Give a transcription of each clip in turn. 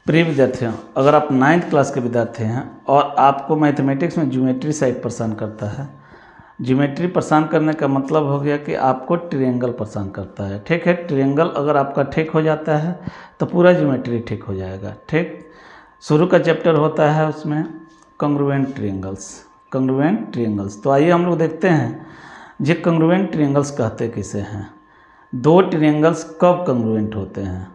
प्रिय विद्यार्थियों, अगर आप 9th क्लास के विद्यार्थी हैं और आपको मैथमेटिक्स में ज्योमेट्री साइड परेशान करता है, ज्योमेट्री परेशान करने का मतलब हो गया कि आपको ट्रायंगल परेशान करता है। ठीक है, ट्रायंगल अगर आपका ठीक हो जाता है तो पूरा ज्योमेट्री ठीक हो जाएगा। ठीक, शुरू का चैप्टर होता है उसमें कंग्रुएंट ट्रायंगल्स। कंग्रुएंट ट्रायंगल्स, तो आइए हम लोग देखते हैं ये कंग्रुएंट ट्रायंगल्स कहते किसे हैं। दो ट्रायंगल्स कब कंग्रुएंट होते हैं?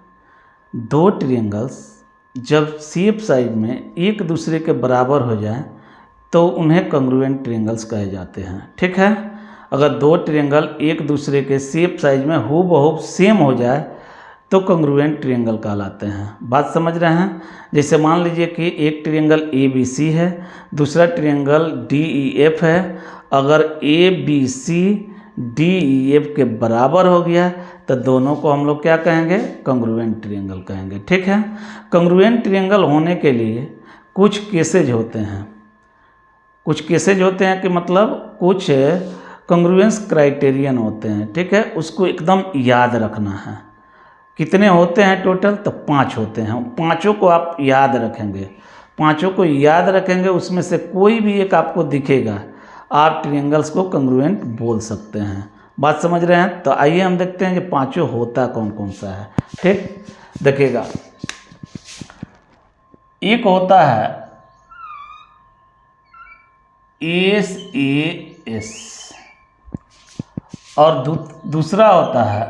दो ट्रायंगल्स जब शेप साइज में एक दूसरे के बराबर हो जाए तो उन्हें कंग्रुएंट ट्रायंगल्स कहे जाते हैं। ठीक है, अगर दो ट्रायंगल एक दूसरे के शेप साइज में हूबहू सेम हो जाए तो कंग्रुएंट ट्रायंगल कहलाते हैं। बात समझ रहे हैं? जैसे मान लीजिए कि एक ट्रायंगल ABC है, दूसरा ट्रायंगल DEF है। अगर ABC DEF के बराबर हो गया तो दोनों को हम लोग क्या कहेंगे? कंग्रुएंट ट्रायंगल कहेंगे। ठीक है, कंग्रुएंट ट्रायंगल होने के लिए कुछ केसेज होते हैं। कुछ केसेज होते हैं कि मतलब कुछ कंग्रुएंस क्राइटेरियन होते हैं। ठीक है, उसको एकदम याद रखना है। कितने होते हैं टोटल? तो 5 होते हैं। पांचों को आप याद रखेंगे, पांचों को याद रखेंगे, उसमें से कोई भी एक आपको दिखेगा, आप ट्रायंगल्स को कंग्रुएंट बोल सकते हैं। बात समझ रहे हैं? तो आइए हम देखते हैं कि पांचों होता कौन कौन सा है। ठीक, देखिएगा, एक होता है SAS और दूसरा होता है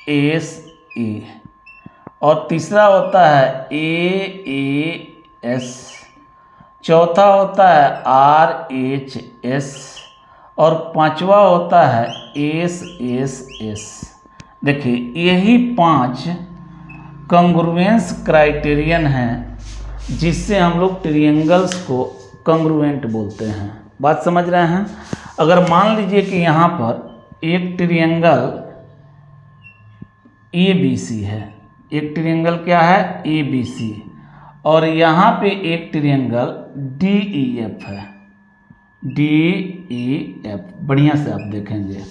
ASA और तीसरा होता है AAS, चौथा होता है RHS और पांचवा होता है SSS। देखिए, यही 5 कंग्रुएंस क्राइटेरियन हैं जिससे हम लोग ट्रायंगल्स को कंग्रुएंट बोलते हैं। बात समझ रहे हैं? अगर मान लीजिए कि यहाँ पर एक ट्रायंगल ABC है, एक ट्रायंगल क्या है? ABC, और यहाँ पे एक ट्रायंगल DEF है। DEF बढ़िया से आप देखेंगे,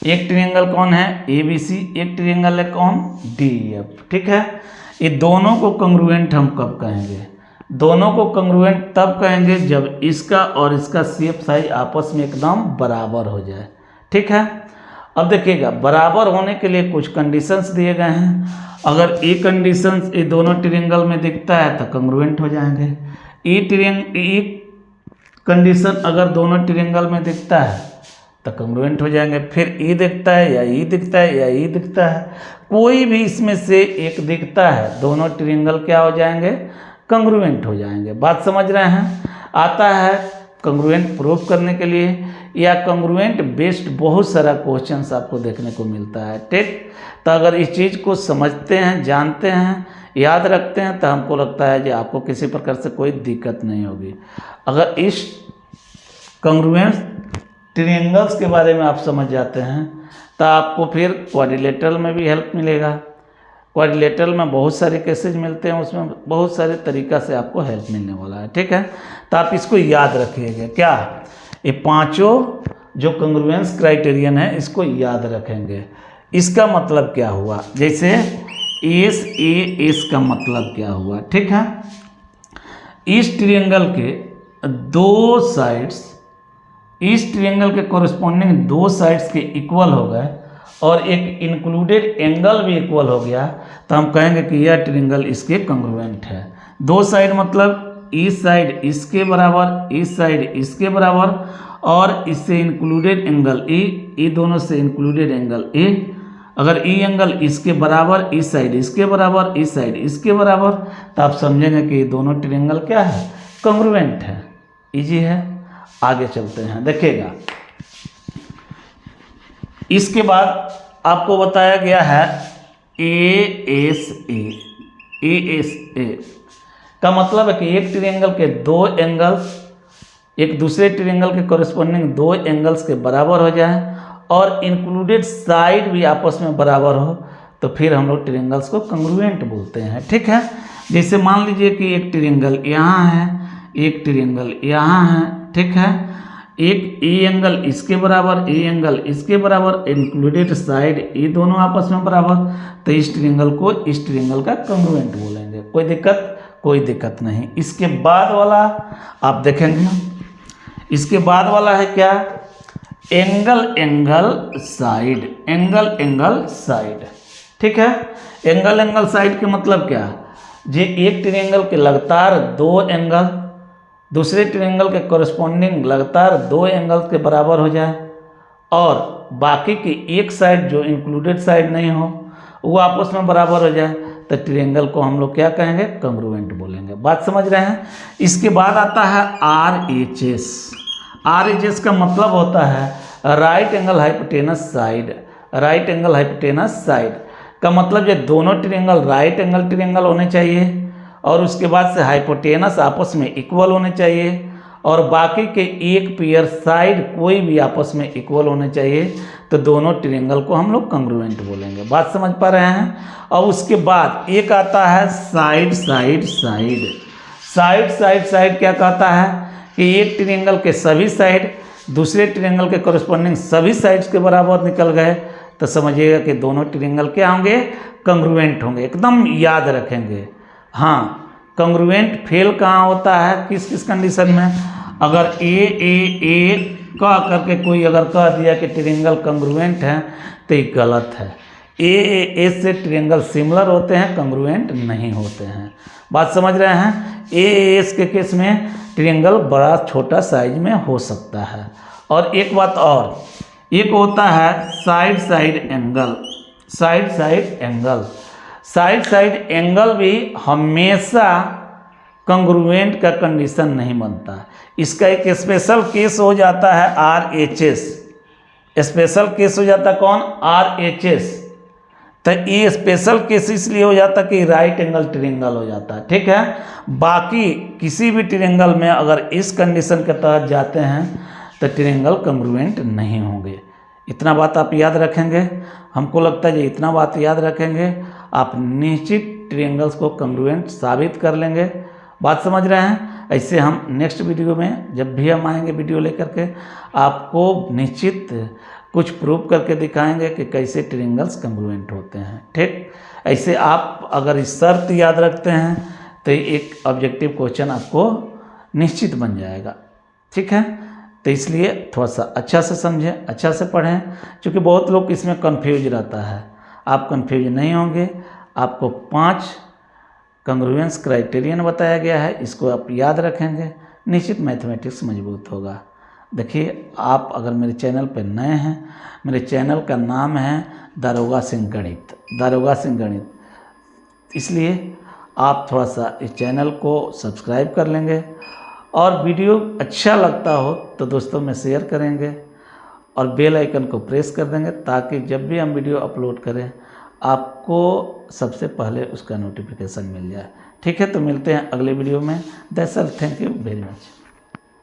एक ट्रायंगल कौन है? ABC, एक ट्रायंगल है कौन? DEF। ठीक है, ये दोनों को कंग्रुएंट हम कब कहेंगे? दोनों को कंग्रुएंट तब कहेंगे जब इसका और इसका शेप साइज आपस में एकदम बराबर हो जाए। ठीक है, अब देखिएगा, बराबर होने के लिए कुछ कंडीशंस दिए गए हैं। अगर ये कंडीशंस ये दोनों ट्रायंगल में दिखता है तो कंग्रुएंट हो जाएंगे। ये कंडीशन अगर दोनों ट्रायंगल में दिखता है तो कंग्रुएंट हो जाएंगे। फिर ये दिखता है या ये दिखता है या ये दिखता है, कोई भी इसमें से एक दिखता है, दोनों ट्रायंगल क्या हो जाएंगे? कंग्रुएंट हो जाएंगे। बात समझ रहे हैं? आता है कंग्रुएंट प्रूव करने के लिए या कंग्रुएंट बेस्ड बहुत सारा क्वेश्चंस आपको देखने को मिलता है। ठीक, तो अगर इस चीज़ को समझते हैं, जानते हैं, याद रखते हैं तो हमको लगता है कि आपको किसी प्रकार से कोई दिक्कत नहीं होगी। अगर इस कंग्रुएंट ट्रायंगल्स के बारे में आप समझ जाते हैं तो आपको फिर क्वाड्रिलेटरल में भी हेल्प मिलेगा। क्वाड्रिलेटरल में बहुत सारे केसेज मिलते हैं, उसमें बहुत सारे तरीक़ा से आपको हेल्प मिलने वाला है। ठीक है, तो आप इसको याद रखिएगा। क्या? ये पांचों जो कंग्रुएंस क्राइटेरियन है इसको याद रखेंगे। इसका मतलब क्या हुआ? जैसे SAS का मतलब क्या हुआ? ठीक है, इस ट्रायंगल के दो साइड्स, इस ट्रायंगल के कोरिस्पोंडिंग दो साइड्स के इक्वल हो गए और एक इंक्लूडेड एंगल भी इक्वल हो गया तो हम कहेंगे कि यह ट्रायंगल इसके कंग्रुएंट है। दो साइड मतलब इस साइड इसके बराबर, इस साइड इसके बराबर और इससे इंक्लूडेड एंगल ए दोनों से इंक्लूडेड एंगल ए। अगर ई एंगल इसके बराबर, इस साइड इसके बराबर, इस साइड इसके बराबर, तो आप समझेंगे कि ये दोनों ट्रायंगल क्या है? कंग्रुएंट है। इजी है, आगे चलते हैं। देखिएगा, इसके बाद आपको बताया गया है ASA का मतलब है कि एक ट्रायंगल के दो एंगल्स एक दूसरे ट्रायंगल के कोरिस्पोंडिंग दो एंगल्स के बराबर हो जाए और इंक्लूडेड साइड भी आपस में बराबर हो तो फिर हम लोग ट्रायंगल्स को कंग्रुएंट बोलते हैं। ठीक है, जैसे मान लीजिए कि एक ट्रायंगल यहाँ है, एक ट्रायंगल यहाँ है। ठीक है, एक ए एंगल इसके बराबर, ए एंगल इसके बराबर, इंक्लूडेड साइड ये दोनों आपस में बराबर, तो इस ट्रायंगल को इस ट्रायंगल का कंग्रुएंट बोलेंगे। कोई दिक्कत? कोई दिक्कत नहीं। इसके बाद वाला आप देखेंगे, इसके बाद वाला है क्या? Angle angle side, angle angle side. ठीक है, एंगल एंगल साइड के मतलब क्या? जे एक ट्रायंगल के लगातार दो एंगल दूसरे ट्रायंगल के कॉरस्पॉन्डिंग लगातार दो एंगल के बराबर हो जाए और बाकी की एक साइड जो इंक्लूडेड साइड नहीं हो वो आपस में बराबर हो जाए, तो ट्रायंगल को हम लोग क्या कहेंगे? कंग्रुएंट बोलेंगे। बात समझ रहे हैं? इसके बाद आता है RHS। RHS का मतलब होता है right angle hypotenuse side. Right angle hypotenuse side का मतलब ये दोनों ट्रायंगल राइट एंगल ट्रायंगल होने चाहिए और उसके बाद से हाइपोटेनस आपस में इक्वल होने चाहिए और बाकी के एक पेयर साइड कोई भी आपस में इक्वल होने चाहिए, तो दोनों ट्रायंगल को हम लोग कंग्रुएंट बोलेंगे। बात समझ पा रहे हैं? और उसके बाद एक आता है side side side. Side side side क्या कहता है कि एक ट्रायंगल के सभी साइड दूसरे ट्रायंगल के कॉरस्पॉन्डिंग सभी साइड्स के बराबर निकल गए, तो समझिएगा कि दोनों ट्रायंगल क्या होंगे? कंग्रुएंट होंगे। एकदम याद रखेंगे। हाँ, कंग्रुएंट फेल कहाँ होता है? किस किस कंडीशन में? अगर ए कह करके कोई अगर कह दिया कि ट्रायंगल कंग्रुएंट है तो ये गलत है। ए से ट्रायंगल सिमिलर होते हैं, कंग्रुएंट नहीं होते हैं। बात समझ रहे हैं? एस के केस में ट्रायंगल बड़ा छोटा साइज में हो सकता है। और एक बात और, एक होता है side side angle. Side side angle, side side angle भी हमेशा कंग्रुएंट का कंडीशन नहीं बनता। इसका एक स्पेशल केस हो जाता है RHS। स्पेशल केस हो जाता है कौन? RHS। तो ये स्पेशल केस इसलिए हो जाता है कि राइट एंगल ट्रायंगल हो जाता है। ठीक है, बाकी किसी भी ट्रायंगल में अगर इस कंडीशन के तहत जाते हैं तो ट्रायंगल कंग्रुएंट नहीं होंगे। इतना बात आप याद रखेंगे। हमको लगता है कि इतना बात याद रखेंगे आप निश्चित ट्रायंगल्स को कंग्रुएंट साबित कर लेंगे। बात समझ रहे हैं? ऐसे हम नेक्स्ट वीडियो में जब भी हम आएंगे वीडियो लेकर के आपको निश्चित कुछ प्रूव करके दिखाएंगे कि कैसे ट्रायंगल्स कंग्रुएंट होते हैं। ठीक, ऐसे आप अगर इस शर्त याद रखते हैं तो एक ऑब्जेक्टिव क्वेश्चन आपको निश्चित बन जाएगा। ठीक है, तो इसलिए थोड़ा सा अच्छा से समझें, अच्छा से पढ़ें, क्योंकि बहुत लोग इसमें कंफ्यूज रहता है। आप कंफ्यूज नहीं होंगे। आपको 5 कंग्रुएंस क्राइटेरियन बताया गया है, इसको आप याद रखेंगे, निश्चित मैथमेटिक्स मजबूत होगा। देखिए, आप अगर मेरे चैनल पर नए हैं, मेरे चैनल का नाम है दारोगा सिंह गणित, दारोगा सिंह गणित, इसलिए आप थोड़ा सा इस चैनल को सब्सक्राइब कर लेंगे और वीडियो अच्छा लगता हो तो दोस्तों में शेयर करेंगे और बेल आइकन को प्रेस कर देंगे ताकि जब भी हम वीडियो अपलोड करें आपको सबसे पहले उसका नोटिफिकेशन मिल जाए। ठीक है, तो मिलते हैं अगले वीडियो में। That's all, thank you very much.